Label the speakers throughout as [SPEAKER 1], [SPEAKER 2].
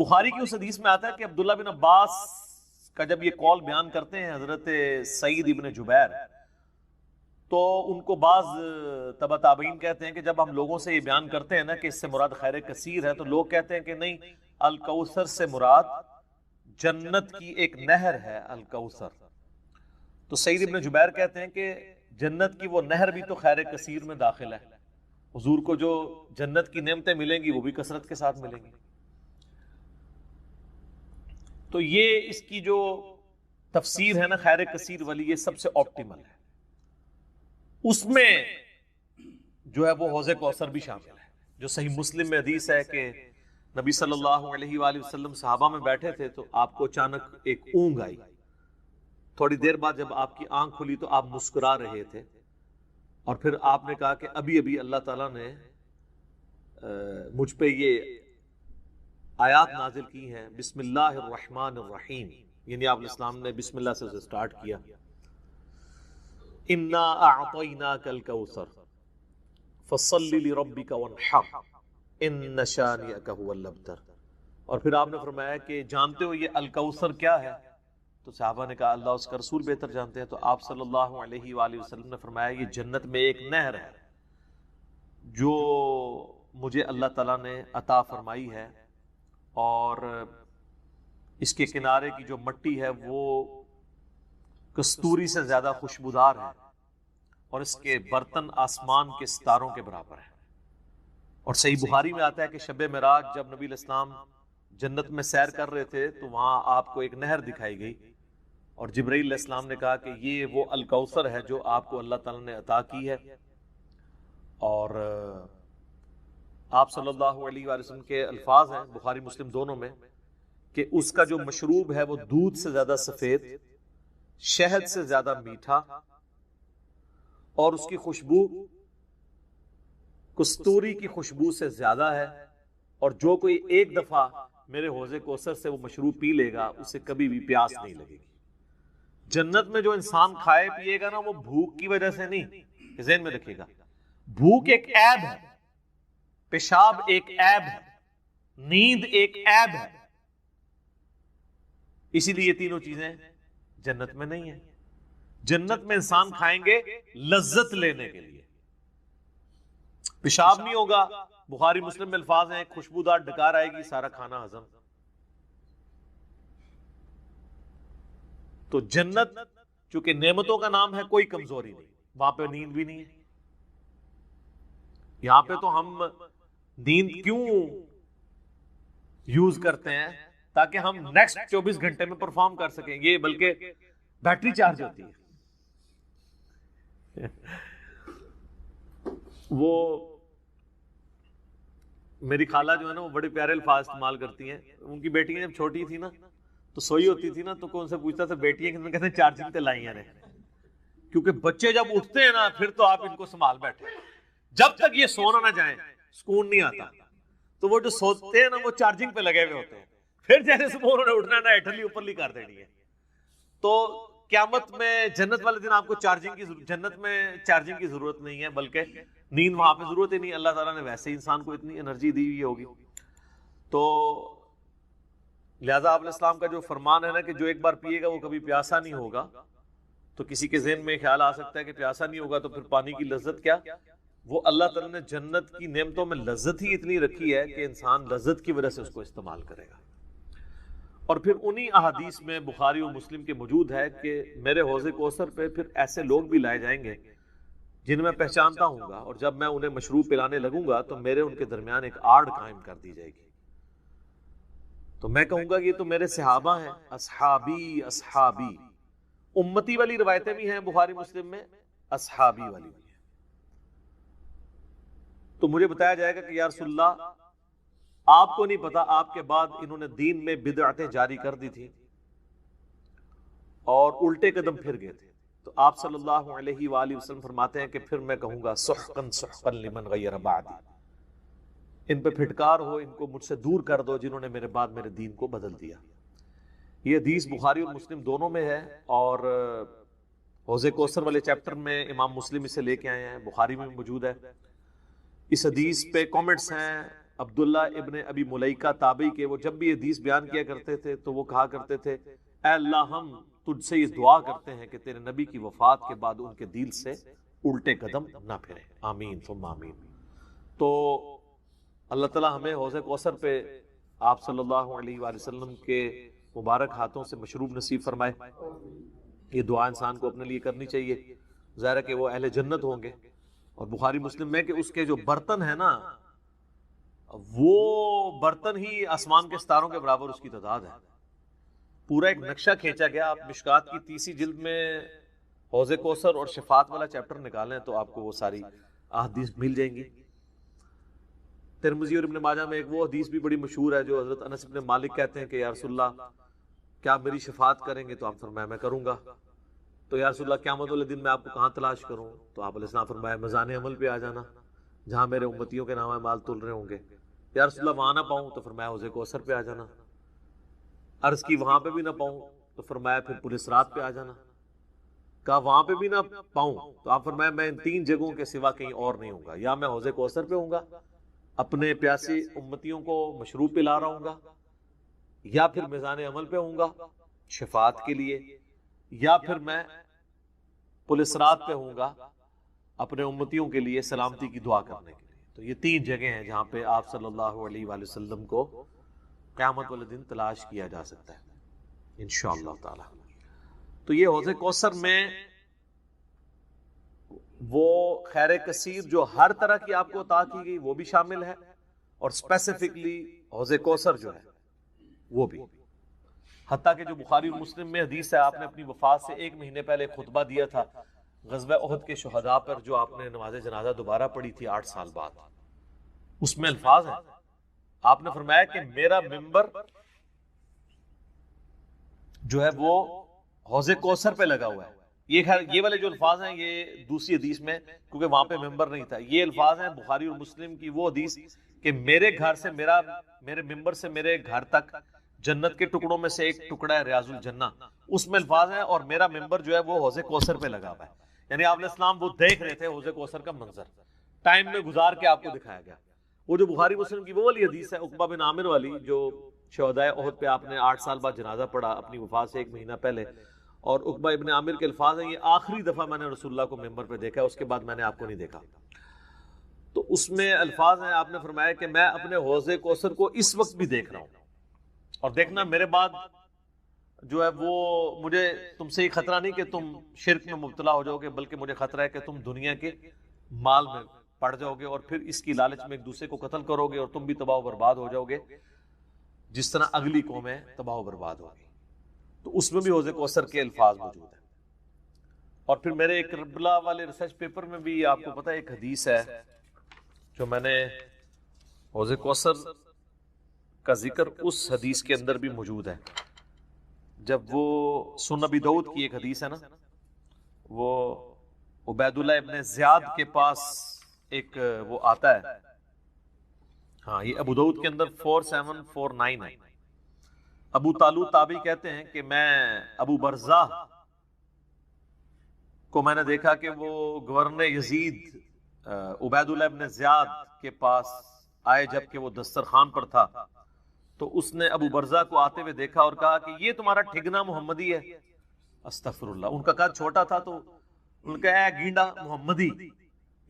[SPEAKER 1] بخاری کی اس حدیث میں آتا ہے کہ عبداللہ بن عباس کا جب یہ قول بیان کرتے ہیں حضرت سعید ابن جبیر، تو ان کو بعض تبع تابعین کہتے ہیں کہ جب ہم لوگوں سے یہ بیان کرتے ہیں نا کہ اس سے مراد خیر کثیر ہے، تو لوگ کہتے ہیں کہ نہیں، الکوثر سے مراد جنت کی ایک نہر ہے الکوثر۔ تو سعید ابن جبیر کہتے ہیں کہ جنت کی وہ نہر بھی تو خیر کثیر میں داخل ہے، حضور کو جو جنت کی نعمتیں ملیں گی وہ بھی کثرت کے ساتھ ملیں گی۔ تو یہ اس کی جو تفسیر ہے نا خیر کثیر والی، یہ سب سے آپٹیمل ہے، اس میں جو ہے وہ حوض کوثر بھی شامل ہے۔ جو صحیح مسلم میں حدیث ہے کہ نبی صلی اللہ علیہ وآلہ وسلم صحابہ میں بیٹھے تھے تو آپ کو اچانک ایک اونگ آئی، تھوڑی دیر بعد جب آپ کی آنکھ کھلی تو آپ مسکرا رہے تھے، اور پھر آپ نے کہا کہ ابھی ابھی اللہ تعالیٰ نے مجھ پہ یہ آیات نازل کی ہیں، بسم اللہ الرحمن الرحیم، یعنی آپ الاسلام نے بسم اللہ سے اسے سٹارٹ کیا، انا اعطیناک الکوثر فصل لربک وانحر ان شانئک هو الابتر۔ اور پھر آپ نے فرمایا کہ جانتے ہو یہ الکوثر کیا ہے؟ تو صحابہ نے کہا اللہ اس کا رسول بہتر جانتے ہیں۔ تو آپ صلی اللہ علیہ وآلہ وسلم نے فرمایا یہ جنت میں ایک نہر ہے جو مجھے اللہ تعالیٰ نے عطا فرمائی ہے، اور اس کے کنارے کی جو مٹی ہے وہ کستوری سے زیادہ خوشبودار ہے، اور اس کے برتن آسمان کے ستاروں کے برابر ہیں۔ اور صحیح بخاری میں آتا ہے کہ شب معراج جب نبی علیہ السلام جنت میں سیر کر رہے تھے تو وہاں آپ کو ایک نہر دکھائی گئی، اور جبرائیل علیہ السلام نے کہا کہ یہ وہ الکوثر ہے جو آپ کو اللہ تعالیٰ نے عطا کی ہے۔ اور آپ صلی اللہ علیہ وآلہ وسلم کے الفاظ ہیں بخاری مسلم دونوں میں کہ اس کا جو مشروب ہے وہ دودھ سے زیادہ سفید، شہد سے زیادہ میٹھا، اور اس کی خوشبو کستوری کی خوشبو سے زیادہ ہے، اور جو کوئی ایک دفعہ میرے حوض کوثر سے وہ مشروب پی لے گا اسے کبھی بھی پیاس نہیں لگے گی۔ جنت میں جو انسان کھائے پیے گا نا وہ بھوک کی وجہ سے نہیں، ذہن میں رکھیے گا، بھوک ایک عیب ہے، پیشاب ایک عیب ہے، نیند ایک عیب ہے، اسی لیے یہ تینوں چیزیں جنت میں نہیں ہیں۔ جنت میں انسان کھائیں گے لذت لینے کے لیے، پیشاب نہیں ہوگا، بخاری مسلم میں الفاظ ہیں خوشبودار ڈکار آئے گی، سارا کھانا ہضم۔ تو جنت چونکہ نعمتوں کا نام ہے، کوئی کمزوری نہیں، وہاں پہ نیند بھی نہیں ہے۔ یہاں پہ تو ہم نیند کیوں یوز کرتے ہیں؟ تاکہ ہم نیکسٹ 24 گھنٹے میں پرفارم کر سکیں، یہ بلکہ بیٹری چارج ہوتی ہے۔ وہ میری خالہ جو ہے نا وہ بڑے پیارے الفاظ استعمال کرتی ہیں، ان کی بیٹیاں جب چھوٹی تھی نا تو سوئی ہوتی تھی نا تو کون سے پوچھتا تھا بیٹیاں کہتے ہیں چارجنگ تے لائی ہیں، کیونکہ بچے جب اٹھتے ہیں نا پھر تو آپ ان کو سنبھال بیٹھے، جب تک یہ سونا نہ جائیں سکون نہیں آتا۔ تو وہ جو سوتے ہیں نا وہ چارجنگ پہ لگے ہوئے ہوتے ہیں، پھر جیسے صبح انہوں نے اٹھنا ہے نا ایٹھلی اوپرلی کر دینی ہے۔ تو قیامت میں جنت والے دن آپ کو جنت میں چارجنگ کی ضرورت نہیں ہے، بلکہ نیند وہاں پہ ضرورت ہی نہیں، اللہ تعالیٰ نے ویسے ہی انسان کو اتنی انرجی دی ہوئی ہوگی۔ تو لہٰذا آپ علیہ السلام کا جو فرمان ہے نا کہ جو ایک بار پیے گا وہ کبھی پیاسا نہیں ہوگا، تو کسی کے ذہن میں خیال آ سکتا ہے کہ پیاسا نہیں ہوگا تو پھر پانی کی لذت کیا؟ وہ اللہ تعالیٰ نے جنت کی نعمتوں میں لذت ہی اتنی رکھی ہے کہ انسان لذت کی وجہ سے اس کو استعمال کرے گا۔ اور پھر انہی احادیث میں بخاری و مسلم کے موجود ہے کہ میرے حوض کوثر پہ پھر ایسے لوگ بھی لائے جائیں گے جن میں پہچانتا ہوں گا، اور جب میں انہیں مشروب پلانے لگوں گا تو میرے ان کے درمیان ایک آڑ قائم کر دی جائے گی، تو میں کہوں گا یہ تو میرے صحابہ ہیں، اصحابی اصحابی، امتی والی روایتیں بھی ہیں بخاری مسلم میں، اصحابی والی بھی ہیں۔ تو مجھے بتایا جائے گا کہ یا رسول اللہ آپ کو نہیں پتا آپ کے بعد انہوں نے دین میں بدعتیں جاری کر دی تھی اور الٹے قدم پھر گئے تھے، تو آپ صلی اللہ علیہ وآلہ وسلم فرماتے ہیں کہ پھر میں کہوں گا سحقا سحقا لمن غیر بعدی، ان پہ پھٹکار ہو، ان کو مجھ سے دور کر دو جنہوں نے میرے بعد میرے دین کو بدل دیا۔ یہ حدیث بخاری اور مسلم دونوں میں ہے، اور حوض کوثر والے چیپٹر میں امام مسلم اسے لے کے آئے ہیں، بخاری میں موجود ہے۔ اس حدیث پہ کامنٹس ہیں عبداللہ ابن ابی ملیکہ تابعی کے، وہ جب بھی حدیث بیان کیا کرتے تھے تو وہ کہا کرتے تھے اے اللہ ہم تجھ سے یہ دعا کرتے ہیں کہ تیرے نبی کی وفات کے بعد ان کے دل سے الٹے قدم نہ پھریں، آمین ثم آمین۔ تو اللہ تعالیٰ ہمیں حوض کوثر پہ آپ صلی اللہ علیہ وآلہ وسلم کے مبارک ہاتھوں سے مشروب نصیب فرمائے۔ یہ دعا انسان کو اپنے لیے کرنی چاہیے، ظاہر ہے کہ وہ اہل جنت ہوں گے۔ اور بخاری مسلم میں کہ اس کے جو برتن ہیں نا، وہ برتن ہی آسمان کے ستاروں کے برابر اس کی تعداد ہے۔ پورا ایک نقشہ کھینچا گیا۔ آپ مشکات کی 30 جلد میں حوض کوثر اور شفاعت والا چیپٹر نکالیں تو آپ کو وہ ساری احادیث مل جائیں گی۔ ترمذی اور ابن ماجہ میں ایک وہ حدیث بھی بڑی مشہور ہے جو حضرت انس بن مالک کہتے ہیں کہ یا رسول اللہ کیا آپ میری شفاعت کریں گے؟ تو آپ فرمایا میں کروں گا۔ تو یا رسول اللہ قیامت والے دن میں آپ کو کہاں تلاش کروں؟ تو آپ علیہ السلام فرمایا میزان عمل پہ آ جانا، جہاں میرے امتیوں کے نام مال تل رہے ہوں گے۔ یا رسول اللہ وہاں نہ پاؤں؟ تو فرمایا حوض کوثر پہ آ جانا۔ عرض کی وہاں پہ بھی نہ پاؤں؟ تو فرمایا پھر پل صراط پہ آ جانا۔ کہا وہاں پہ بھی نہ پاؤں؟ تو آپ فرمایا میں ان 3 جگہوں کے سوا کہیں اور نہیں ہوں گا، یا میں حوض کوثر پہ ہوں گا اپنے پیاسی امتیوں کو مشروب پلا رہا ہوں گا، یا پھر میزان عمل پہ ہوں گا شفاعت کے لیے، یا پھر میں پل صراط پہ ہوں گا اپنے امتیوں کے لیے سلامتی کی دعا کرنے کے لیے۔ تو یہ 3 جگہیں ہیں جہاں پہ آپ صلی اللہ علیہ وآلہ وسلم کو قیامت والے دن تلاش کیا جا سکتا ہے انشاءاللہ تعالی۔ تو یہ حوض کوثر میں وہ خیر کثیر جو ہر طرح کی آپ کو عطا کی گئی وہ بھی شامل ہے، اور اسپیسیفکلی حوض کوثر جو ہے وہ بھی، حتیٰ کہ جو بخاری اور مسلم میں حدیث ہے، آپ نے اپنی وفات سے 1 مہینے پہلے خطبہ دیا تھا غزوہ احد کے شہداء پر، جو آپ نے نماز جنازہ دوبارہ پڑھی تھی 8 سال بعد۔ اس میں الفاظ ہیں، آپ نے فرمایا کہ میرا ممبر جو ہے وہ حوض کوثر پہ لگا ہوا ہے۔ یہ والے جو الفاظ ہیں یہ دوسری حدیث میں، کیونکہ وہاں پہ ممبر نہیں تھا، یہ الفاظ ہیں بخاری اور مسلم کی وہ حدیث کہ میرے گھر سے میرے ممبر سے میرے گھر تک جنت کے ٹکڑوں میں سے ایک ٹکڑا ہے ریاض الجنہ، اس میں الفاظ ہیں اور میرا ممبر جو ہے وہ حوض کوثر پہ لگا ہوا ہے۔ یعنی آپ علیہ السلام وہ دیکھ رہے تھے حوض کوثر کا منظر، ٹائم میں گزار کے آپ کو دکھایا گیا۔ وہ جو بخاری مسلم کی وہ والی حدیث ہے عقبہ بن عامر والی، جو شہداء احد پہ آپ نے 8 سال بعد جنازہ پڑھا اپنی وفات سے 1 مہینہ پہلے، اور عقبہ ابن عامر کے الفاظ ہیں یہ آخری دفعہ میں نے رسول اللہ کو ممبر پہ دیکھا ہے، اس کے بعد میں نے آپ کو نہیں دیکھا۔ تو اس میں الفاظ ہیں، آپ نے فرمایا کہ میں اپنے حوض کوثر کو اس وقت بھی دیکھ رہا ہوں، اور دیکھنا میرے بعد جو ہے وہ مجھے تم سے یہ خطرہ نہیں کہ تم شرک میں مبتلا ہو جاؤ گے، بلکہ مجھے خطرہ ہے کہ تم دنیا کے مال میں پڑ جاؤ گے اور پھر اس کی لالچ میں ایک دوسرے کو قتل کرو گے اور تم بھی تباہ و برباد ہو جاؤ گے جس طرح اگلی قومیں تباہ و برباد ہوگی۔ تو اس میں بھی حوض کوثر کے الفاظ موجود ہیں۔ اور پھر میرے ایک کربلا والے ریسرچ پیپر میں بھی آپ کو پتہ ہے ایک حدیث ہے جو میں نے حوض کوثر کا ذکر اس حدیث کے اندر بھی موجود ہے، جب وہ سنن ابی داؤد کی ایک حدیث ہے نا، وہ عبید اللہ ابن زیاد کے پاس ایک وہ آتا ہے، ہاں یہ ابو داؤد کے اندر 4749 ہے۔ ابو طالو تابعی کہتے ہیں کہ میں ابو برزہ کو میں نے دیکھا کہ وہ گورنر یزید عبید اللہ ابن زیاد کے پاس آئے جبکہ وہ دسترخوان پر تھا، تو اس نے ابو برزہ کو آتے ہوئے دیکھا اور کہا کہ یہ تمہارا ٹھگنا محمدی ہے۔ استغفر اللہ، ان کا قد چھوٹا تھا تو ان کا اے گینڈا محمدی،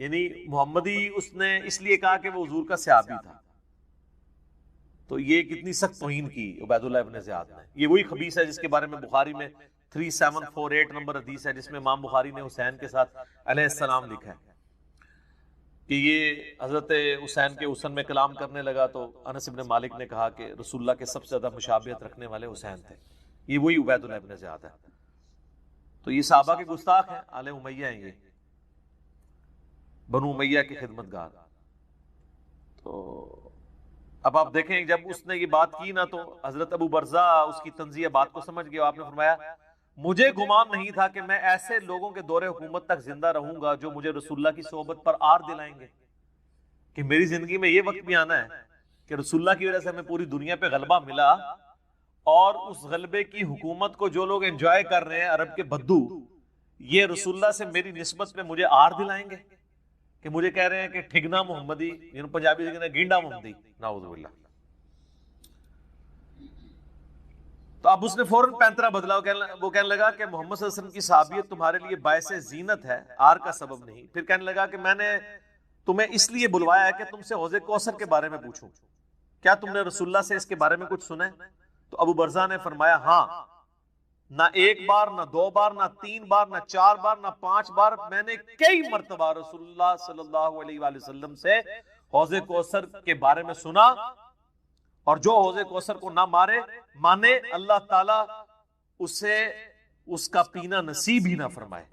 [SPEAKER 1] یعنی محمدی اس نے اس لیے کہا کہ وہ حضور کا صحابی تھا۔ تو یہ کتنی سخت توہین کی عبید اللہ ابن زیاد نے۔ یہ وہی خبیث ہے جس کے بارے میں بخاری میں 3748 نمبر حدیث ہے، جس میں امام بخاری نے حسین کے ساتھ علیہ السلام لکھا ہے کہ یہ حضرت حسین کے حسن میں کلام کرنے لگا تو انس بن مالک نے کہا کہ رسول اللہ کے سب سے زیادہ مشابہت رکھنے والے حسین تھے۔ یہ وہی عبید اللہ ابن زیاد ہے۔ تو یہ صحابہ کے گستاخ ہیں، آل امیہ ہیں، یہ بنو امیہ کے خدمت گار۔ تو اب آپ دیکھیں جب اس نے یہ بات کی نا تو حضرت ابو برزہ اس کی طنزیہ بات کو سمجھ گیا۔ آپ نے فرمایا مجھے گمان نہیں تھا کہ میں ایسے لوگوں کے دور حکومت تک زندہ رہوں گا جو مجھے رسول اللہ کی صحبت پر آر دلائیں گے، کہ میری زندگی میں یہ وقت بھی آنا ہے کہ رسول اللہ کی وجہ سے ہمیں پوری دنیا پہ غلبہ ملا، اور اس غلبے کی حکومت کو جو لوگ انجوائے کر رہے ہیں عرب کے بدو، یہ رسول اللہ سے میری نسبت میں مجھے آر دلائیں گے۔ کہ مجھے کہہ رہے ہیں کہ ٹھگنا محمدی، یعنی پنجابی سے کہتے ہیں گینڈا محمدی، نعوذ باللہ. تو اب اس نے فوراً پینترا بدلا، وہ کہنے لگا کہ محمد صلی اللہ علیہ وسلم کی صحابیت تمہارے لیے باعث زینت ہے، آر کا سبب نہیں. پھر کہنے لگا کہ میں نے تمہیں اس لیے بلوایا ہے کہ تم سے حوض کوثر کے بارے میں پوچھوں، کیا تم نے رسول اللہ سے اس کے بارے میں کچھ سنا ہے؟ تو ابو برزہ نے فرمایا ہاں، نہ ایک بار، نہ 2 بار، نہ 3 بار، نہ 4 بار، نہ 5 بار، میں نے کئی مرتبہ رسول اللہ صلی اللہ علیہ وآلہ وسلم سے حوض کوثر کے بارے میں سنا، اور جو حوض کوثر کو نہ مانے اللہ تعالیٰ اسے اس کا پینا نصیب ہی نہ فرمائے.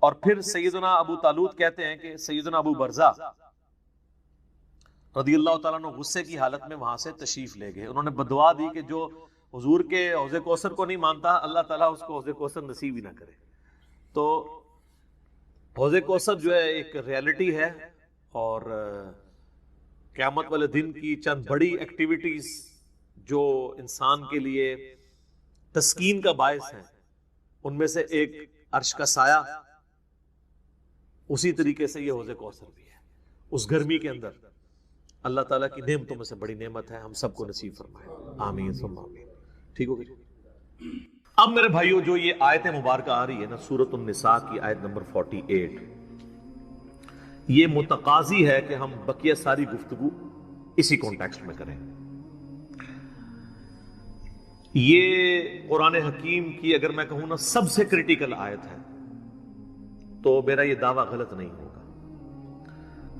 [SPEAKER 1] اور پھر سیدنا ابو طالوت کہتے ہیں کہ سیدنا ابو برزہ رضی اللہ تعالیٰ عنہ غصے کی حالت میں وہاں سے تشریف لے گئے. انہوں نے بدعا دی کہ جو حضور کے حوض کوثر کو نہیں مانتا اللہ تعالیٰ اس کو حوض کوثر نصیب ہی نہ کرے. تو حوض کوثر جو ہے ایک ریالٹی ہے، اور قیامت والے دن کی چند بڑی ایکٹیویٹیز جو انسان کے لیے تسکین کا باعث ہیں، ان میں سے ایک عرش کا سایہ، اسی طریقے سے یہ حوض کوثر بھی ہے. اس گرمی کے اندر اللہ تعالیٰ کی نعمتوں میں سے بڑی نعمت ہے، ہم سب کو نصیب فرمائے، آمین ثم آمین. ٹھیک ہو گئی؟ اب میرے بھائیو جو یہ آیت مبارکہ آ رہی ہے نا، سورۃ النساء کی آیت نمبر 48، یہ متقاضی ہے کہ ہم بقیہ ساری گفتگو اسی کانٹیکسٹ میں کریں. یہ قرآن حکیم کی اگر میں کہوں نا سب سے کریٹیکل آیت ہے، تو میرا یہ دعویٰ غلط نہیں ہوگا.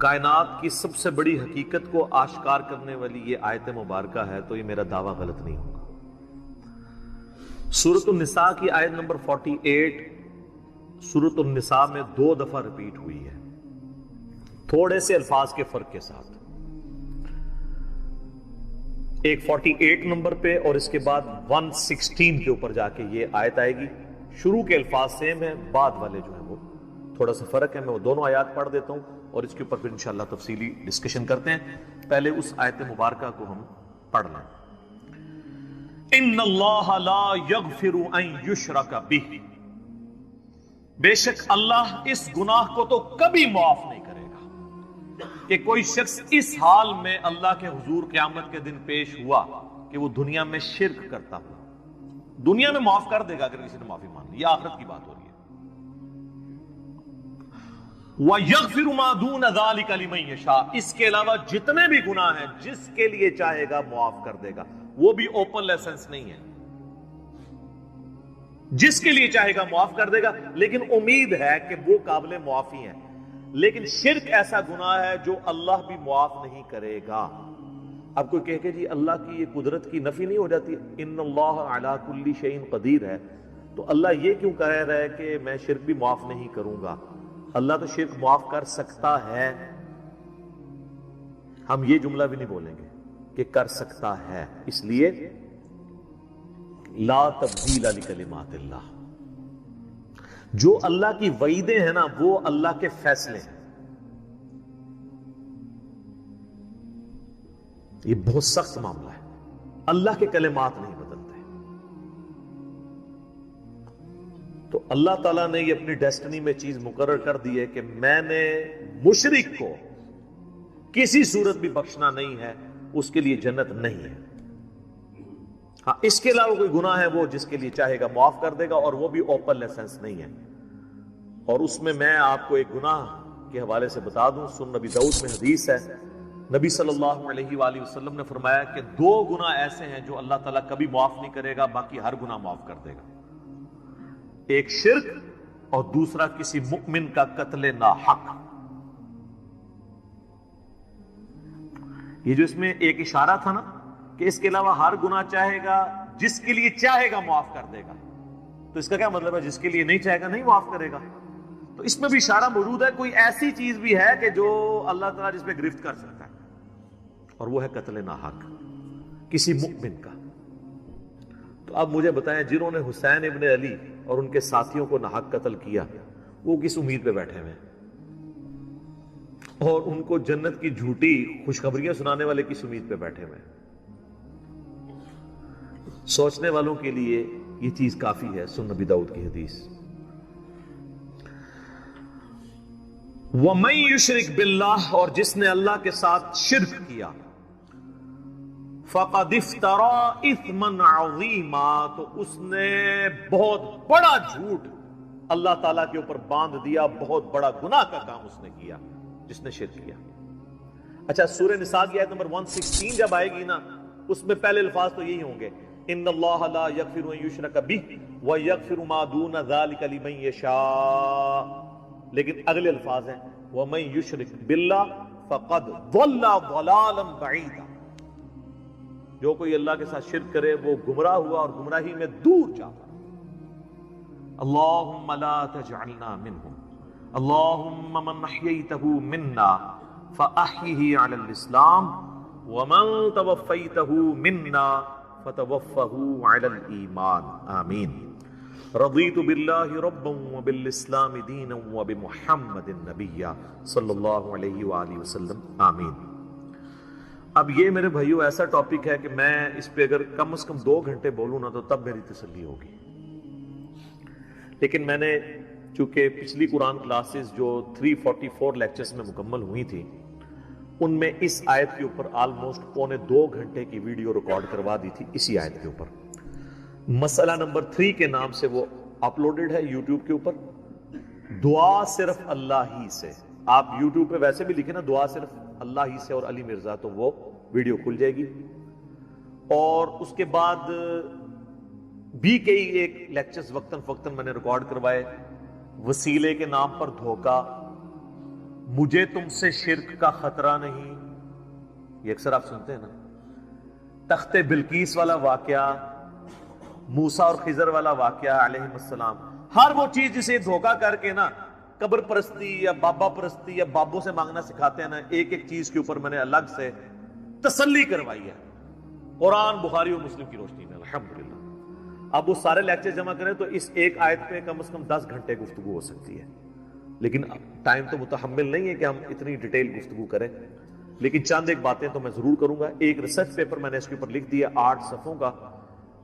[SPEAKER 1] کائنات کی سب سے بڑی حقیقت کو آشکار کرنے والی یہ آیت مبارکہ ہے، تو یہ میرا دعویٰ غلط نہیں ہوگا. سورۃ النساء کی آیت نمبر 48 سورۃ النساء میں 2 دفعہ ریپیٹ ہوئی ہے، تھوڑے سے الفاظ کے فرق کے ساتھ. ایک 48 نمبر پہ اور اس کے بعد 116 کے اوپر جا کے یہ آیت آئے گی. شروع کے الفاظ سیم ہیں، بعد والے جو ہیں وہ تھوڑا سا فرق ہے. میں وہ دونوں آیات پڑھ دیتا ہوں اور اس کے اوپر پھر انشاءاللہ تفصیلی ڈسکشن کرتے ہیں. پہلے اس آیت مبارکہ کو ہم پڑھ لیں. ان اللہ لا یغفر ان یشرک بہ، بے شک اللہ اس گناہ کو تو کبھی معاف نہیں کرے گا کہ کوئی شخص اس حال میں اللہ کے حضور قیامت کے دن پیش ہوا کہ وہ دنیا میں شرک کرتا ہوا. دنیا میں معاف کر دے گا اگر کسی نے معافی مان لی، یہ آخرت کی بات ہو رہی ہے. وَيَغْفِرُ مَا دُونَ ذَلِكَ لِمَن يَشَاءُ، اس کے علاوہ جتنے بھی گناہ ہیں جس کے لیے چاہے گا معاف کر دے گا. وہ بھی اوپن لائسنس نہیں ہے، جس کے لیے چاہے گا معاف کر دے گا، لیکن امید ہے کہ وہ قابل معافی ہیں. لیکن شرک ایسا گناہ ہے جو اللہ بھی معاف نہیں کرے گا. اب کوئی کہے کہ جی اللہ کی یہ قدرت کی نفی نہیں ہو جاتی، ان اللہ علی کل شیء قدیر ہے، تو اللہ یہ کیوں کہہ رہا ہے کہ میں شرک بھی معاف نہیں کروں گا؟ اللہ تو شرک معاف کر سکتا ہے، ہم یہ جملہ بھی نہیں بولیں گے کہ کر سکتا ہے. اس لیے لا تبدیل لکلمات اللہ، جو اللہ کی وعیدیں ہیں نا وہ اللہ کے فیصلے ہیں. یہ بہت سخت معاملہ ہے، اللہ کے کلمات نہیں بدلتے. تو اللہ تعالیٰ نے یہ اپنی ڈیسٹنی میں چیز مقرر کر دی ہے کہ میں نے مشرک کو کسی صورت بھی بخشنا نہیں ہے، اس کے لیے جنت نہیں ہے. ہاں اس کے علاوہ کوئی گناہ ہے وہ جس کے لیے چاہے گا معاف کر دے گا، اور وہ بھی اوپن لائسنس نہیں ہے. اور اس میں آپ کو ایک گناہ کے حوالے سے بتا دوں، سنن نبی داؤد میں حدیث ہے، نبی صلی اللہ علیہ وآلہ وسلم نے فرمایا کہ 2 گناہ ایسے ہیں جو اللہ تعالیٰ کبھی معاف نہیں کرے گا، باقی ہر گناہ معاف کر دے گا. ایک شرک اور دوسرا کسی مؤمن کا قتل ناحق. یہ جو اس میں ایک اشارہ تھا نا کہ اس کے علاوہ ہر گناہ چاہے گا، جس کے لیے چاہے گا معاف کر دے گا، تو اس کا کیا مطلب ہے؟ جس کے لیے نہیں چاہے گا نہیں معاف کرے گا. تو اس میں بھی اشارہ موجود ہے، کوئی ایسی چیز بھی ہے کہ جو اللہ تعالیٰ جس پہ گرفت کر سکتا ہے، اور وہ ہے قتل ناحق کسی مؤمن کا. تو اب مجھے بتائیں، جنہوں نے حسین ابن علی اور ان کے ساتھیوں کو ناحق قتل کیا، وہ کس امید پہ بیٹھے ہوئے ہیں؟ اور ان کو جنت کی جھوٹی خوشخبریاں سنانے والے کس امید پہ بیٹھے ہوئے ہیں؟ سوچنے والوں کے لیے یہ چیز کافی ہے. سنن نبی داؤد کی حدیث. وَمَن يُشْرِكْ بِاللَّهِ، اور جس نے اللہ کے ساتھ شرک کیا، فَقَدِ افْتَرَىٰ إِثْمًا عَظِيمًا، تو اس نے بہت بڑا جھوٹ اللہ تعالیٰ کے اوپر باندھ دیا، بہت بڑا گناہ کا کام اس نے کیا جس نے شرک کیا۔ اچھا، سورہ نساء کی آیت نمبر 116 جب آئے گی نا، اس میں پہلے الفاظ تو یہی ہوں گے، ان اللہ لا یغفر ان یشرک بہ ویغفر ما دون ذلک لمن یشاء، لیکن اگلے الفاظ ہیں ومن یشرک باللہ فقد ضل ضلالا بعیدا، جو کوئی اللہ کے ساتھ شرک کرے وہ گمراہ ہوا اور گمراہی میں دور جا پڑا۔ اللہم لا تجعلنا منہم، اللہم من احییتہ منا فاحیہ علی الاسلام ومن توفیتہ منا فتوفہ علی الایمان، آمین۔ رضیت باللہ ربا وبالاسلام دینا وبمحمد نبیا صلی اللہ علیہ وآلہ وسلم، آمین۔ اب یہ میرے بھائیو ایسا ٹاپک ہے کہ میں اس پہ اگر کم از کم 2 گھنٹے بولوں نا تو تب میری تسلی ہوگی، لیکن میں نے چونکہ پچھلی قرآن کلاسز جو 344 لیکچرز میں مکمل ہوئی تھی، ان میں اس آیت کے اوپر آلموسٹ 1.25 گھنٹے کی ویڈیو ریکارڈ کروا دی تھی اسی آیت کے اوپر۔ مسئلہ نمبر 3 کے نام سے وہ اپلوڈڈ ہے یوٹیوب کے اوپر، دعا صرف اللہ ہی سے۔ آپ یوٹیوب پہ ویسے بھی لکھیں نا دعا صرف اللہ ہی سے اور علی مرزا، تو وہ ویڈیو کھل جائے گی۔ اور اس کے بعد بھی کئی ایک لیکچرز وقتاً فوقتاً میں نے ریکارڈ کروائے، وسیلے کے نام پر دھوکہ، مجھے تم سے شرک کا خطرہ نہیں، یہ اکثر آپ سنتے ہیں نا، تخت بلقیس والا واقعہ، موسیٰ اور خضر والا واقعہ علیہ السلام، ہر وہ چیز جسے دھوکہ کر کے نا قبر پرستی یا بابا پرستی یا بابوں سے مانگنا سکھاتے ہیں نا، ایک ایک چیز کے اوپر میں نے الگ سے تسلی کروائی ہے قرآن، بخاری اور مسلم کی روشنی میں، الحمدللہ۔ اب وہ سارے لیکچر جمع کریں تو اس ایک آیت پہ کم از کم 10 گھنٹے گفتگو ہو سکتی ہے، لیکن ٹائم تو متحمل نہیں ہے کہ ہم اتنی ڈیٹیل گفتگو کریں، لیکن چند ایک باتیں تو میں ضرور کروں گا۔ ایک ریسرچ پیپر میں نے اس کے اوپر لکھ دیا 8 صفحوں کا،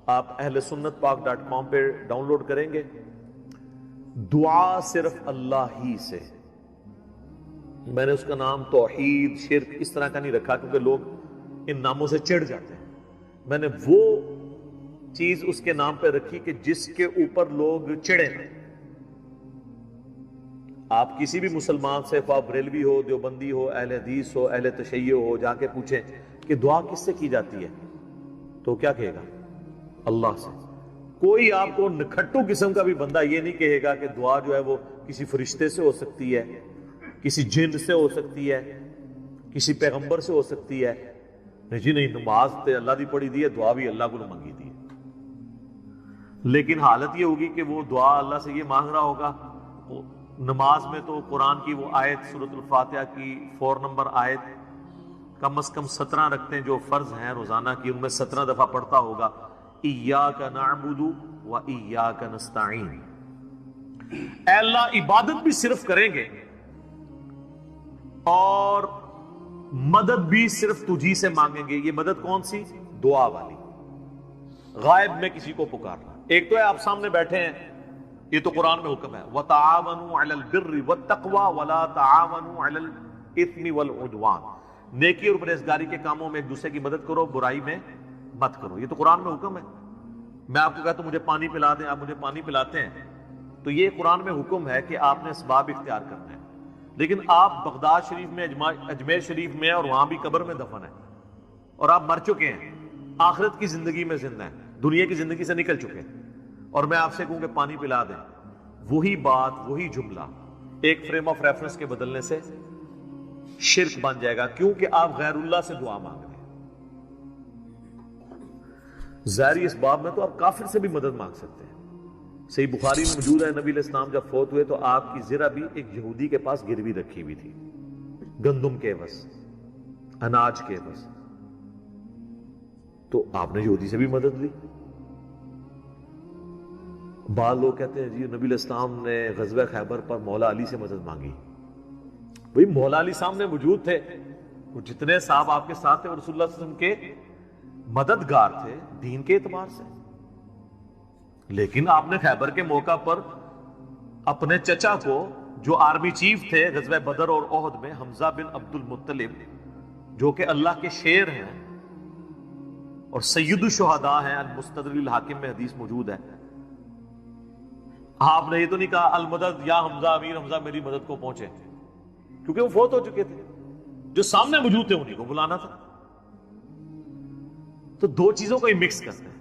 [SPEAKER 1] آپ اہل سنت پاک.com پہ ڈاؤن لوڈ کریں گے۔ دعا صرف اللہ ہی سے، میں نے اس کا نام توحید، شرک اس طرح کا نہیں رکھا کیونکہ لوگ ان ناموں سے چڑھ جاتے ہیں، میں نے وہ چیز اس کے نام پہ رکھی کہ جس کے اوپر لوگ چڑھے ہیں۔ آپ کسی بھی مسلمان سے، خواہ بریلوی ہو، دیوبندی ہو، اہل حدیث ہو، اہل تشیع ہو، جا کے پوچھیں کہ دعا کس سے کی جاتی ہے تو کیا کہے گا؟ اللہ سے۔ کوئی آپ کو نکھٹو قسم کا بھی بندہ یہ نہیں کہے گا کہ دعا جو ہے وہ کسی فرشتے سے ہو سکتی ہے، کسی جن سے ہو سکتی ہے، کسی پیغمبر سے ہو سکتی ہے۔ نہیں جی نہیں، نماز تے اللہ دی پڑھی دی ہے، دعا بھی اللہ کو منگی دی ہے، لیکن حالت یہ ہوگی کہ وہ دعا اللہ سے یہ مانگ رہا ہوگا۔ نماز میں تو قرآن کی وہ آیت سورۃ الفاتحہ کی 4 نمبر آیت کم از کم 17 رکعتیں جو فرض ہیں روزانہ کی، ان میں 17 دفعہ پڑھتا ہوگا ایاک نعبد و ایاک نستعین، اے اللہ عبادت بھی صرف کریں گے اور مدد بھی صرف تجھی سے مانگیں گے۔ یہ مدد کون سی؟ دعا والی، غائب میں کسی کو پکارنا۔ ایک تو ہے آپ سامنے بیٹھے ہیں، یہ تو قرآن میں حکم ہے وَتَعَاوَنُوا عَلَى الْبِرِّ وَالتَّقْوَى وَلَا تَعَاوَنُوا عَلَى الْإِثْمِ وَالْعُدْوَانِ، نیکی اور پرہیزگاری کے کاموں میں ایک دوسرے کی مدد کرو، برائی میں مت کرو، یہ تو قرآن میں حکم ہے۔ میں آپ کو کہتا ہوں مجھے پانی پلا دیں، آپ مجھے پانی پلاتے ہیں، تو یہ قرآن میں حکم ہے کہ آپ نے اسباب اختیار کرنا ہے، لیکن آپ بغداد شریف میں، اجمیر شریف میں، اور وہاں بھی قبر میں دفن ہیں، اور آپ مر چکے ہیں، آخرت کی زندگی میں زندہ ہیں، دنیا کی زندگی سے نکل چکے ہیں، اور میں آپ سے کہوں کہ پانی پلا دیں، وہی بات، وہی جملہ ایک فریم آف ریفرنس کے بدلنے سے شرک بن جائے گا، کیونکہ آپ غیر اللہ سے دعا مانگ رہے ہیں۔ ظاہری اسباب میں تو آپ کافر سے بھی مدد مانگ سکتے ہیں، صحیح بخاری میں موجود ہے، نبی علیہ السلام جب فوت ہوئے تو آپ کی ذرا بھی ایک یہودی کے پاس گروی رکھی ہوئی تھی، گندم کے عوض، اناج کے عوض، تو آپ نے یہودی سے بھی مدد لی۔ بعض لوگ کہتے ہیں جی نبی علیہ السلام نے غزوہ خیبر پر مولا علی سے مدد مانگی، بھئی مولا علی سامنے موجود تھے، وہ جتنے صاحب آپ کے ساتھ تھے وہ رسول اللہ صلی اللہ علیہ وسلم کے مددگار تھے دین کے اعتبار سے، لیکن آپ نے خیبر کے موقع پر اپنے چچا کو جو آرمی چیف تھے غزوہ بدر اور احد میں، حمزہ بن عبد المطلب، جو کہ اللہ کے شیر ہیں اور سید الشہداء ہیں، المستدرک الحاکم میں حدیث موجود ہے. آپ نے یہ تو نہیں کہا المدد یا حمزہ، امیر حمزہ میری مدد کو پہنچے، کیونکہ وہ فوت ہو چکے تھے. جو سامنے موجود تھے انہیں کو بلانا تھا. تو دو چیزوں کو ہی مکس کرتے ہیں.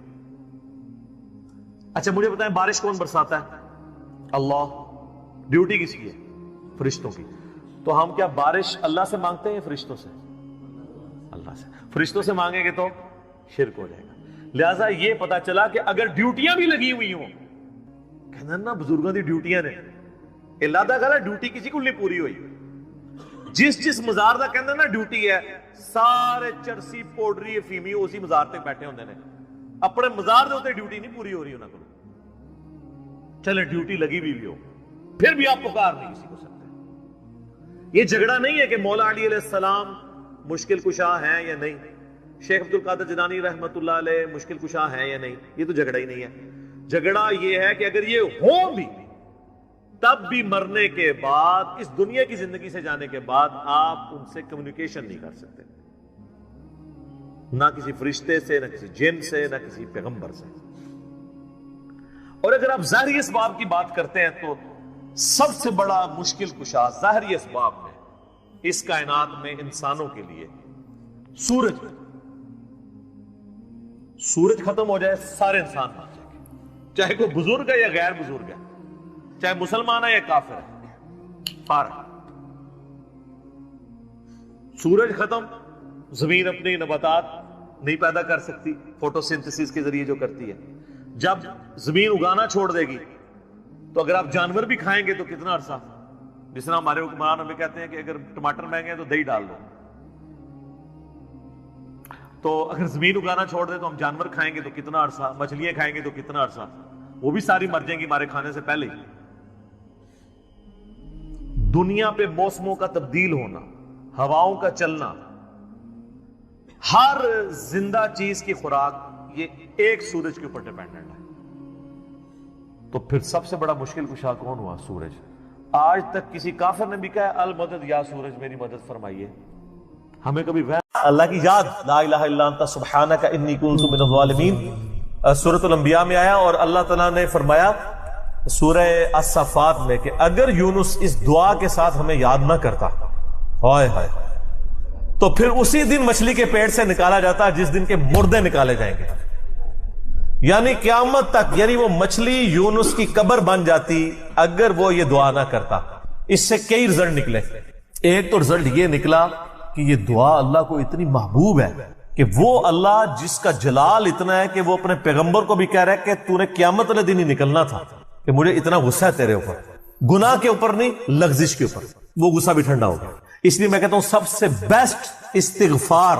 [SPEAKER 1] اچھا مجھے بتائیں بارش کون برساتا ہے؟ اللہ. ڈیوٹی کس کی ہے؟ فرشتوں کی. تو ہم کیا بارش اللہ سے مانگتے ہیں یا فرشتوں سے؟ اللہ سے. فرشتوں سے مانگیں گے تو شرک ہو جائے گا. لہذا یہ پتا چلا کہ اگر ڈیوٹیاں بھی لگی ہوئی ہوں، کہنا نا بزرگوں کی ڈیوٹیاں نے، اللہ دا کہا ڈیوٹی کسی کو نہیں پوری ہوئی. جس مزار دا کہنا نا ڈیوٹی ہے، سارے چرسی پوڈری افیمی اسی مزار تے بیٹھے ہوندے نے، اپنے مزار دے ہوتے ڈیوٹی نہیں پوری ہو رہی انہاں کو. چلے ڈیوٹی لگی ہوئی ہو پھر بھی آپ پکار نہیں کسی کو سکتے. یہ جھگڑا نہیں ہے کہ مولا علی علیہ السلام مشکل کشا ہیں یا نہیں، شیخ عبد القادر جیلانی رحمت اللہ علیہ مشکل کشا ہیں یا نہیں. یہ تو جھگڑا ہی نہیں ہے. جھگڑا یہ ہے کہ اگر یہ ہو بھی تب بھی مرنے کے بعد، اس دنیا کی زندگی سے جانے کے بعد، آپ ان سے کمیونیکیشن نہیں کر سکتے، نہ کسی فرشتے سے، نہ کسی جن سے، نہ کسی پیغمبر سے. اور اگر آپ ظاہری اسباب کی بات کرتے ہیں تو سب سے بڑا مشکل کشا ظاہری اسباب میں اس کائنات میں انسانوں کے لیے سورج. سورج ختم ہو جائے سارے انسان مر جائیں گے، چاہے کوئی بزرگ ہے یا غیر بزرگ ہے، چاہے مسلمان ہے یا کافر ہے، فارغ. سورج ختم، زمین اپنی نباتات نہیں پیدا کر سکتی فوٹو سنتھسس کے ذریعے جو کرتی ہے. جب زمین اگانا چھوڑ دے گی تو اگر آپ جانور بھی کھائیں گے تو کتنا عرصہ. جس طرح ہمارے حکمران ہمیں کہتے ہیں کہ اگر ٹماٹر مہنگے ہیں تو دہی ڈال دو، تو اگر زمین اگانا چھوڑ دے تو ہم جانور کھائیں گے تو کتنا عرصہ، مچھلیاں کھائیں گے تو کتنا عرصہ، وہ بھی ساری مر جائیں گی ہمارے کھانے سے پہلے ہی. دنیا پہ موسموں کا تبدیل ہونا، ہواؤں کا چلنا، ہر زندہ چیز کی خوراک یہ ایک سورج کے اوپر ڈیپینڈنٹ ہے. تو پھر سب سے بڑا مشکل کشا کون ہوا؟ سورج. آج تک کسی کافر نے بھی کہا ہے المدد یا سورج میری مدد فرمائیے. ہمیں کبھی اللہ کی یاد، لا الہ الا انت سبحانک انی کنت من الظالمین، سورۃ الانبیاء میں آیا، اور اللہ تعالیٰ نے فرمایا سورہ الصفات میں کہ اگر یونس اس دعا کے ساتھ ہمیں یاد نہ کرتا، ہائے ہائے، تو پھر اسی دن مچھلی کے پیٹ سے نکالا جاتا جس دن کے مردے نکالے جائیں گے. یعنی قیامت تک، یعنی وہ مچھلی یونس کی قبر بن جاتی اگر وہ یہ دعا نہ کرتا. اس سے کئی رزلٹ نکلے. ایک تو رزلٹ یہ نکلا کہ یہ دعا اللہ کو اتنی محبوب ہے کہ وہ اللہ جس کا جلال اتنا ہے کہ وہ اپنے پیغمبر کو بھی کہہ رہا ہے کہ تو نے قیامت والے دن ہی نکلنا تھا، کہ مجھے اتنا غصہ ہے تیرے اوپر، گناہ کے اوپر نہیں، لغزش کے اوپر، وہ غصہ بھی ٹھنڈا ہو گیا. اس لیے میں کہتا ہوں سب سے بیسٹ استغفار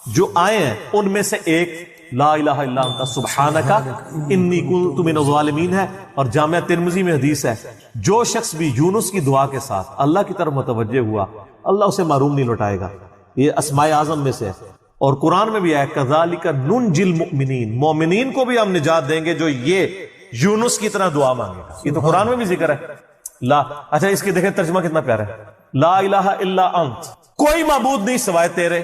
[SPEAKER 1] جو آئے ہیں ان میں سے ایک لا الہ الا انت سبحانک انی کنت من الظالمین ہے. اور جامعہ ترمذی میں حدیث ہے جو شخص بھی یونس کی دعا کے ساتھ اللہ کی طرف متوجہ ہوا اللہ اسے محروم نہیں لوٹائے گا. یہ اسماء اعظم میں سے ہے. اور قرآن میں بھی ہے کذالک ننجی المؤمنین، مومنین کو بھی ہم نجات دیں گے جو یہ یونس کی طرح دعا مانگے گا. یہ تو قرآن میں بھی ذکر ہے. لا اچھا اس کی دیکھیں ترجمہ کتنا پیارا ہے. لا الہ الا انت، کوئی معبود نہیں سوائے تیرے،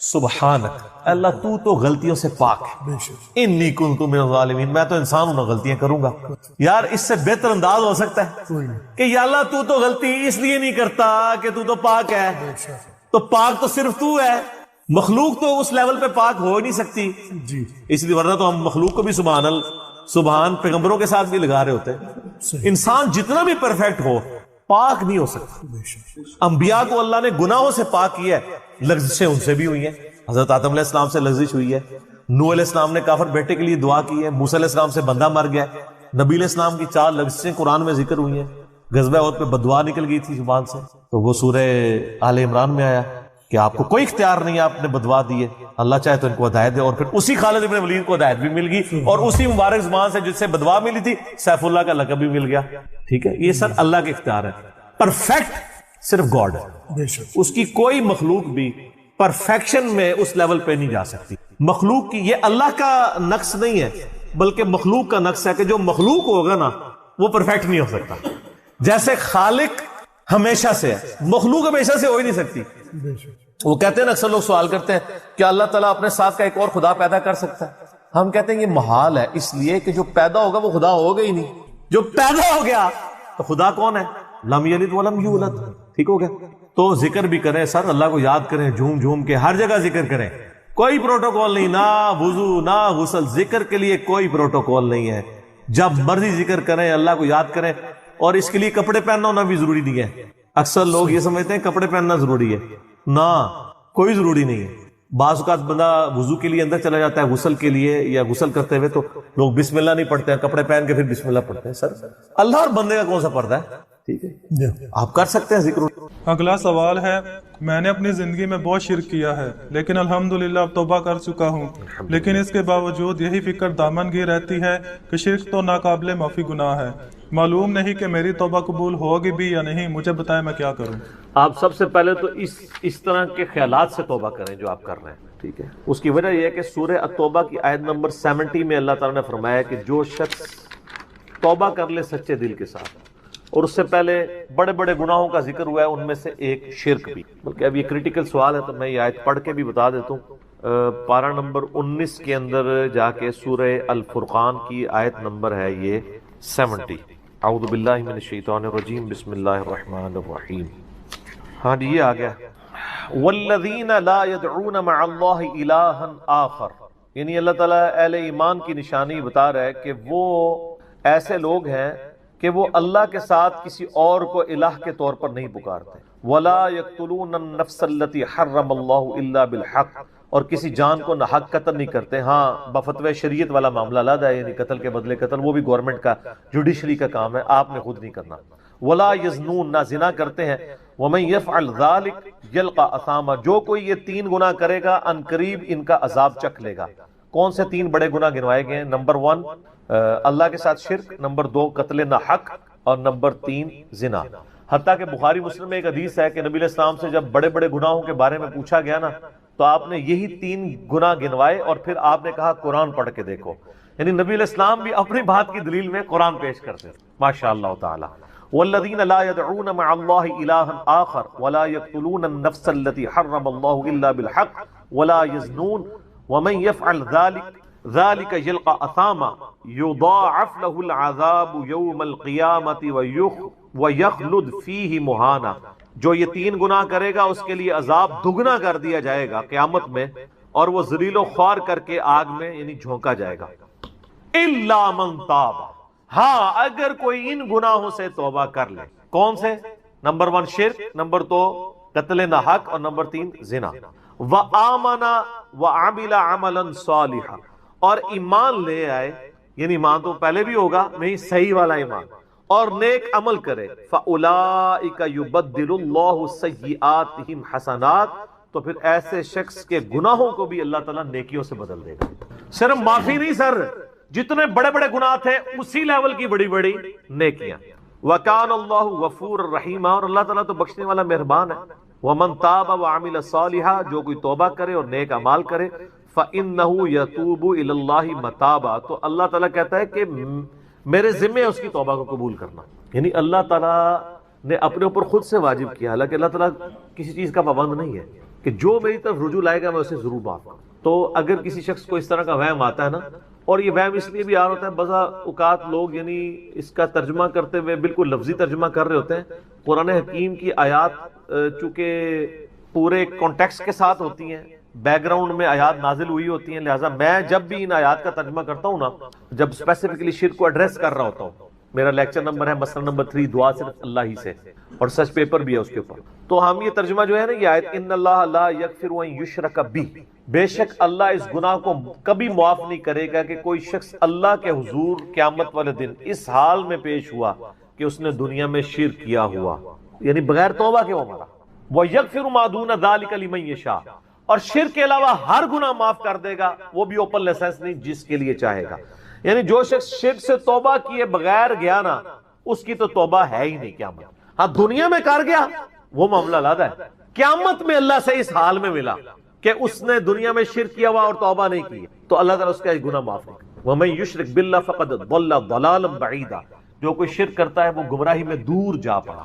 [SPEAKER 1] سبحانک، اللہ تو تو غلطیوں سے پاک ہے، انی کنت من الظالمین، میں تو انسان ہوں، غلطیاں کروں گا. یار اس سے بہتر انداز ہو سکتا ہے کہ یا اللہ تو تو غلطی اس لیے نہیں کرتا کہ تو پاک ہے. تو پاک تو صرف تو ہے، مخلوق تو اس لیول پہ پاک ہو ہی نہیں سکتی. اس لیے ورنہ تو ہم مخلوق کو بھی سبحان پیغمبروں کے ساتھ بھی لگا رہے ہوتے. انسان جتنا بھی پرفیکٹ ہو پاک نہیں ہو سکتا. انبیاء کو اللہ نے گناہوں سے پاک کیا ہے، لغزشیں ان سے بھی ہوئی ہیں. حضرت آدم علیہ السلام سے لغزش ہوئی ہے، نوح علیہ السلام نے کافر بیٹے کے لیے دعا کی ہے، موسیٰ علیہ السلام سے بندہ مر گیا، نبی علیہ السلام کی 4 لغزشیں قرآن میں ذکر ہوئی ہیں. غزوہ احد پہ بددعا نکل گئی تھی زبان سے، تو وہ سورہ آل عمران میں آیا کہ آپ کو کوئی اختیار نہیں ہے، آپ نے بددعا دی ہے، اللہ چاہے تو ان کو ہدایت دے. اور پھر اسی خالد بن ولید کو ہدایت بھی مل گئی، اور اسی مبارک زبان سے جس سے بددعا ملی تھی سیف اللہ کا لقب بھی مل گیا. ٹھیک ہے، یہ سر اللہ کے اختیار ہے. پرفیکٹ صرف گاڈ ہے، اس کی کوئی مخلوق بھی پرفیکشن میں اس لیول پہ نہیں جا سکتی. مخلوق کی یہ اللہ کا نقص نہیں ہے بلکہ مخلوق کا نقص ہے کہ جو مخلوق ہوگا نا وہ پرفیکٹ نہیں ہو سکتا. جیسے خالق ہمیشہ سے ہے، مخلوق ہمیشہ سے ہو ہی نہیں سکتی۔ وہ کہتے ہیں نا، اکثر لوگ سوال کرتے ہیں کہ اللہ تعالیٰ اپنے ساتھ کا ایک اور خدا پیدا کر سکتا ہے؟ ہم کہتے ہیں یہ محال ہے، اس لیے کہ جو پیدا ہوگا وہ خدا ہوگا ہی نہیں۔ جو پیدا ہو گیا تو خدا کون ہے؟ لم یلد ولم یولد، ٹھیک ہو گیا؟ تو ذکر بھی کریں سر، اللہ کو یاد کریں، جھوم جھوم کے ہر جگہ ذکر کریں، کوئی پروٹوکول نہیں، نہ وضو نہ غسل، ذکر کے لیے کوئی پروٹوکول نہیں ہے، جب مرضی ذکر کریں، اللہ کو یاد کریں۔ اور اس کے لیے کپڑے پہننا ہونا بھی ضروری نہیں ہے۔ اکثر لوگ یہ سمجھتے ہیں کپڑے پہننا ضروری ہے، نہ، کوئی ضروری نہیں ہے۔ بعض اوقات بندہ وضو کے لیے اندر چلا جاتا ہے غسل کے لیے، یا غسل کرتے ہوئے تو لوگ بسم اللہ نہیں پڑھتے ہیں، کپڑے پہن کے پھر بسم اللہ پڑھتے ہیں۔ سر اللہ اور بندے کا کون سا پردہ ہے؟ ٹھیک ہے، آپ کر سکتے ہیں ذکر۔
[SPEAKER 2] اگلا سوال ہے، میں نے اپنی زندگی میں بہت شرک کیا ہے، لیکن الحمدللہ اب توبہ کر چکا ہوں، لیکن اس کے باوجود یہی فکر دامن گیر رہتی ہے کہ شرک تو ناقابل معافی گناہ ہے، معلوم نہیں کہ میری توبہ قبول ہوگی بھی یا نہیں، مجھے بتائیں میں کیا کروں۔
[SPEAKER 1] آپ سب سے پہلے تو اس طرح کے خیالات سے توبہ کریں جو آپ کر رہے ہیں، ٹھیک ہے؟ اس کی وجہ یہ ہے کہ سورہ التوبہ کی آیت نمبر 70 میں اللہ تعالیٰ نے فرمایا کہ جو شخص توبہ کر لے سچے دل کے ساتھ، اور اس سے پہلے بڑے بڑے گناہوں کا ذکر ہوا ہے، ان میں سے ایک شرک بھی، بلکہ اب یہ کریٹیکل سوال ہے تو میں یہ آیت پڑھ کے بھی بتا دیتا ہوں۔ پارہ نمبر 19 کے اندر جا کے سورہ الفرقان کی آیت نمبر ہے یہ 70۔ اعوذ باللہ من الشیطان الرجیم، بسم اللہ الرحمن الرحیم۔ ہاں جی، یہ آ گیا، والذین لا يدعون مع اللہ الہا آخر، یعنی اللہ تعالیٰ اہل ایمان کی نشانی بتا رہا ہے کہ وہ ایسے لوگ ہیں کہ وہ اللہ کے ساتھ کسی اور کو الہ کے طور پر نہیں پکارتے۔ ولا يقتلون النفس التي حرم اللہ الا بالحق، اور کسی جان کو ناحق قتل نہیں کرتے۔ ہاں، بفتوی شریعت والا معاملہ علیحدہ ہے، یعنی قتل کے بدلے قتل، وہ بھی گورنمنٹ کا، جوڈیشری کا کام ہے، آپ نے خود نہیں کرنا۔ ولا یزنون، نہ زنا کرتے ہیں۔ ومن یفعل ذلک یلقى اثاما، جو کوئی یہ 3 گناہ کرے گا ان قریب ان کا عذاب چکھ لے گا۔ کون سے 3 بڑے گناہ گنوائے گئے ہیں؟ نمبر 1 اللہ کے ساتھ شرک، نمبر 2 قتل ناحق، اور نمبر 3 زنا۔ حتیٰ کہ بخاری مسلم میں ایک حدیث ہے کہ نبی علیہ السلام سے جب بڑے بڑے گناہوں کے بارے میں پوچھا گیا نا، تو آپ نے یہی 3 گناہ گنوائے، اور پھر آپ نے کہا قرآن پڑھ کے دیکھو۔ یعنی نبی علیہ السلام بھی اپنی بات کی دلیل میں قرآن پیش کرتے ہیں، ماشاء اللہ تعالی۔ والذین لا يدعون مع اللہ الہا آخر ولا يقتلون النفس التي حرم اللہ الا بالحق ولا يزنون ومن يفعل ذلك يلقى اثاما يضاعف له العذاب يوم القیامة ويخلد فيه مہانا، جو یہ 3 گناہ کرے گا اس کے لیے عذاب دگنا کر دیا جائے گا قیامت میں، اور وہ ذلیل و خوار کر کے آگ میں یعنی جھونکا جائے گا۔ الا من تاب، ہاں اگر کوئی ان گناہوں سے توبہ کر لے۔ کون سے؟ نمبر 1 شرک، نمبر 2 قتل ناحق، اور نمبر 3 زنا۔ وآمن وعمل عملا صالحا، اور ایمان لے آئے، یعنی ایمان تو پہلے بھی ہوگا، نہیں صحیح والا ایمان، اور نیک عمل کرے۔ فاولئک یبدل اللہ سیئاتہم حسنات، تو پھر ایسے شخص کے گناہوں کو بھی اللہ تعالیٰ نیکیوں سے بدل دے گا۔ صرف معافی نہیں سر، جتنے بڑے بڑے گناہ تھے اسی لیول کی بڑی بڑی نیکیاں۔ وَكَانَ اللَّهُ غَفُورًا رَحِيمًا، اور اللہ تعالیٰ تو بخشنے والا مہربان ہے۔ وَمَن تَابَ وَعَمِلَ صَالِحًا، جو کوئی توبہ کرے اور نیک اعمال کرے، فَإِنَّهُ يَتُوبُ إِلَى اللَّهِ مَتَابًا، تو اللہ تعالیٰ کہتا ہے کہ میرے ذمہ ہے اس کی توبہ کو قبول کرنا۔ یعنی اللہ تعالیٰ نے اپنے اوپر خود سے واجب کیا، حالانکہ اللہ تعالیٰ کسی چیز کا پابند نہیں ہے کہ جو میری طرف رجوع لائے گا میں اسے ضرور معاف کروں۔ تو اگر کسی شخص کو اس طرح کا وہم آتا ہے نا، اور یہ وہم اس لیے بھی آ رہا ہوتا ہے، بعض اوقات لوگ یعنی اس کا ترجمہ کرتے ہوئے بالکل لفظی ترجمہ کر رہے ہوتے ہیں۔ قرآن حکیم کی آیات چونکہ پورے کانٹیکسٹ کے ساتھ ہوتی ہیں، بیک گراؤنڈ میں آیات نازل ہوئی ہوتی ہیں، لہٰذا میں جب بھی ان آیات کا ترجمہ کرتا ہوں نا، جب اسپیسیفکلی شرک کو ایڈریس کر رہا ہوتا ہوں، میرا لیکچر نمبر ہے مسئلہ نمبر 3، دعا صرف اللہ ہی سے، اور سچ پیپر بھی ہے اس کے اوپر، تو ہم یہ ترجمہ جو ہے نا، یہ آیت ان اللہ لا یغفر ان یشرک بہ، بے شک اللہ اس گناہ کو کبھی معاف نہیں کرے گا کہ کوئی شخص اللہ کے حضور قیامت والے دن اس حال میں پیش ہوا کہ اس نے دنیا میں شرک کیا ہوا، یعنی بغیر توبہ کے وہ مرا۔ وَيَغْفِرُ مَا دُونَ ذَلِكَ لِمَن يَشَاءُ، اور شرک کے علاوہ ہر گناہ معاف کر دے گا، وہ بھی اوپن لائسنس نہیں، جس کے لیے چاہے گا۔ یعنی جو شخص شرک سے توبہ کیے بغیر گیا نا، اس کی تو توبہ ہے ہی نہیں قیامت۔ ہاں دنیا میں کر گیا وہ معاملہ علیحدہ ہے، قیامت میں اللہ سے اس حال میں ملا کہ اس نے دنیا میں شرک کیا ہوا اور توبہ نہیں کی، تو اللہ تعالیٰ اس کا گناہ معاف نہیں کرے۔ وَمَن يُشْرِكْ بِاللَّهِ فَقَدْ ضَلَّ ضَلَالًا بَعِيدًا، جو کوئی شرک کرتا ہے وہ گمراہی میں دور جا پڑا۔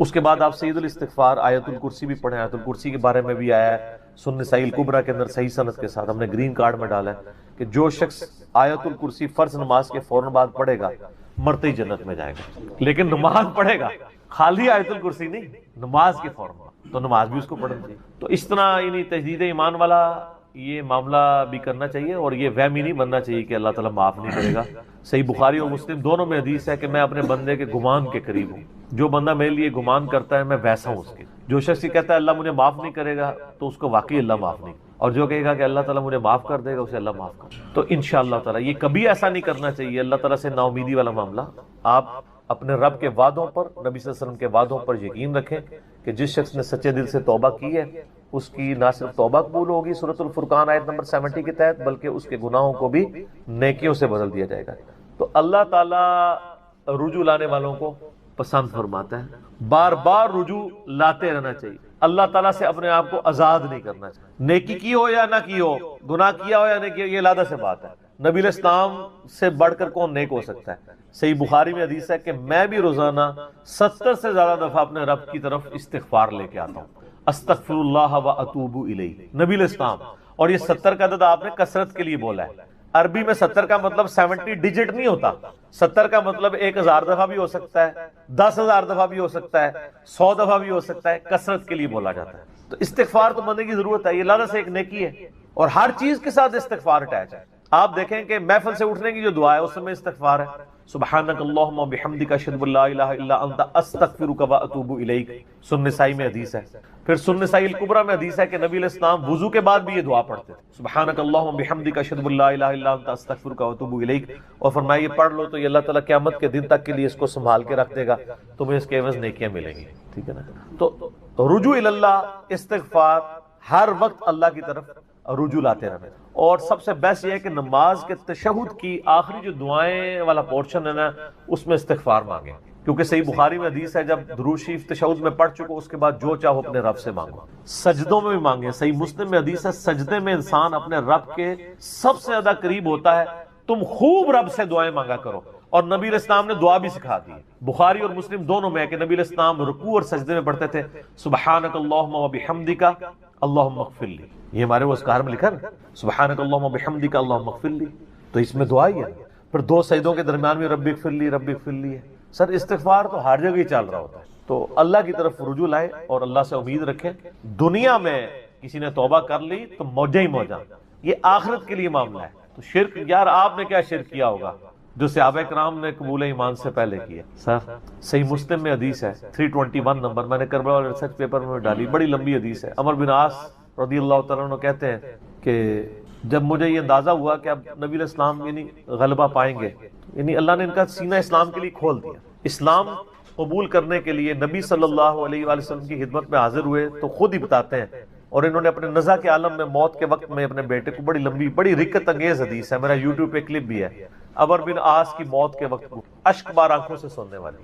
[SPEAKER 1] اس کے بعد آپ سید الاستغفار آیت الکرسی بھی پڑھیں. آیت الکرسی کے بارے میں بھی آیا ہے سنن نسائی الکبریٰ کے اندر صحیح سند کے ساتھ. ہم نے گرین کارڈ میں ڈالا ہے کہ جو شخص آیت الکرسی فرض نماز کے فوراً بعد پڑھے گا مرتے ہی جنت میں جائے گا. لیکن نماز پڑھے گا, خالی آیت الکرسی نہیں, نماز کے فوراً بعد, تو نماز بھی اس کو پڑھنی چاہیے. تو اس طرح یعنی تجدید ایمان والا یہ معاملہ بھی کرنا چاہیے, اور یہ وہم ہی نہیں بننا چاہیے کہ اللہ تعالیٰ معاف نہیں کرے گا. صحیح بخاری اور مسلم دونوں میں حدیث ہے کہ میں اپنے بندے کے گمان کے قریب ہوں. جو بندہ میرے لیے گمان کرتا ہے میں ویسا ہوں اس کے. جو شخص یہ کہتا ہے اللہ مجھے معاف نہیں کرے گا تو اس کو واقعی اللہ معاف نہیں, اور جو کہے گا کہ اللہ تعالیٰ مجھے معاف کر دے گا اسے اللہ معاف کر. تو انشاءاللہ تعالیٰ یہ کبھی ایسا نہیں کرنا چاہیے اللہ تعالیٰ سے نا امیدی والا معاملہ. آپ اپنے رب کے وعدوں پر, نبی صلی اللہ علیہ وسلم کے وعدوں پر یقین رکھیں کہ جس شخص نے سچے دل سے توبہ کی ہے اس کی نہ صرف توبہ قبول ہوگی سورۃ الفرقان آیت نمبر 70 کے تحت, بلکہ اس کے گناہوں کو بھی نیکیوں سے بدل دیا جائے گا. تو اللہ تعالیٰ رجوع لانے والوں کو پسند فرماتا ہے. بار بار رجوع لاتے رہنا چاہیے. اللہ تعالیٰ سے اپنے آپ کو آزاد نہیں کرنا چاہیے. نیکی کی ہو یا نہ کی ہو, گناہ کیا ہو یا نہیں کیا, یہ علیحدہ سے بات ہے. نبی علیہ السلام سے بڑھ کر کون نیک ہو سکتا ہے. صحیح بخاری میں حدیث ہے کہ میں بھی روزانہ 70 سے زیادہ دفعہ اپنے رب کی طرف استغفار لے کے آتا ہوں. استغفر اللہ و اتوب الیہ, نبی علیہ السلام. اور یہ 70 کا عدد آپ نے کثرت کے لیے بولا ہے. عربی میں 70 کا مطلب 70 ڈیجٹ نہیں ہوتا. 70 کا مطلب 1000 دفعہ بھی ہو سکتا ہے, 10,000 دفعہ بھی ہو سکتا ہے, 100 دفعہ بھی ہو سکتا ہے. کثرت کے لیے بولا جاتا ہے. تو استغفار تو بندے کی ضرورت ہے, یہ اللہ سے ایک نیکی ہے, اور ہر چیز کے ساتھ استغفار اٹیچ ہے. آپ دیکھیں کہ محفل سے اٹھنے کی جو دعا ہے اس میں استغفار ہے. سبحانک اللہم و بحمدک اشہد ان لا الہ الا انت استغفرک و اتوب الیک, سنن نسائی میں حدیث ہے. پھر سنن نسائی الکبریٰ میں حدیث ہے کہ نبی علیہ السلام وضو کے بعد بھی یہ دعا پڑھتے تھے, سبحانک اللہم و بحمدک اشہد ان لا الہ الا انت استغفرک و اتوب الیک. اور فرمایا یہ پڑھ لو تو یہ اللہ تعالیٰ قیامت کے دن تک کے لیے اس کو سنبھال کے رکھ دے گا, تمہیں اس کے عوض نیکیاں ملیں گی. ٹھیک ہے نا. تو رجوع اللہ, استغفار, ہر وقت اللہ کی طرف رجوع لاتے رہنا. اور سب سے بیسٹ یہ ہے کہ نماز کے تشہد کی آخری جو دعائیں والا پورشن ہے نا اس میں استغفار مانگیں, کیونکہ صحیح بخاری میں حدیث ہے جب درود شریف تشہد میں پڑھ چکو اس کے بعد جو چاہو اپنے رب سے مانگو. سجدوں میں بھی مانگیں. صحیح مسلم میں حدیث ہے سجدے میں انسان اپنے رب کے سب سے زیادہ قریب ہوتا ہے. تم خوب رب سے دعائیں مانگا کرو. اور نبی علیہ السلام نے دعا بھی سکھا دی. بخاری اور مسلم دونوں میں ہے کہ نبی علیہ السلام رکوع اور سجدے میں پڑھتے تھے سبحانک اللہم و بحمدک اللہم اغفر لی. یہ ہمارے وہ اذکار میں لکھا نا سبحانک اللہم و بحمدک اللہم اغفر لی, تو اس میں دعا ہی ہے. پھر 2 سجدوں کے درمیان میں رب اغفر لی رب اغفر لی ہے. سر استغفار تو ہر جگہ ہی چل رہا ہوتا ہے. تو اللہ کی طرف رجوع لائیں اور اللہ سے امید رکھیں. دنیا میں کسی نے توبہ کر لی تو موجہ ہی موجہ, یہ آخرت کے لیے معاملہ ہے. تو شرک, یار آپ نے کیا شرک کیا ہوگا جو صحابہ کرام نے قبول ایمان سے پہلے کیا. سر صحیح مسلم میں حدیث ہے 321 نمبر, میں نے کربلا والے ریسرچ پیپر میں ڈالی, بڑی لمبی حدیث ہے. عمر بن عاص رضی اللہ تعالیٰ عنہ کہتے ہیں کہ جب مجھے یہ اندازہ ہوا کہ اب نبی علیہ السلام یعنی غلبہ پائیں گے, یعنی اللہ نے ان کا سینہ اسلام کے لیے کھول دیا. اسلام قبول کرنے کے لیے نبی صلی اللہ علیہ وآلہ وسلم کی خدمت میں حاضر ہوئے تو خود ہی بتاتے ہیں, اور انہوں نے اپنے نزا کے عالم میں موت کے وقت میں اپنے بیٹے کو, بڑی لمبی بڑی رکت انگیز حدیث ہے, میرا یوٹیوب پہ کلپ بھی ہے, عمر بن عاص کی موت کے وقت اشک بار آنکھوں سے سننے والی.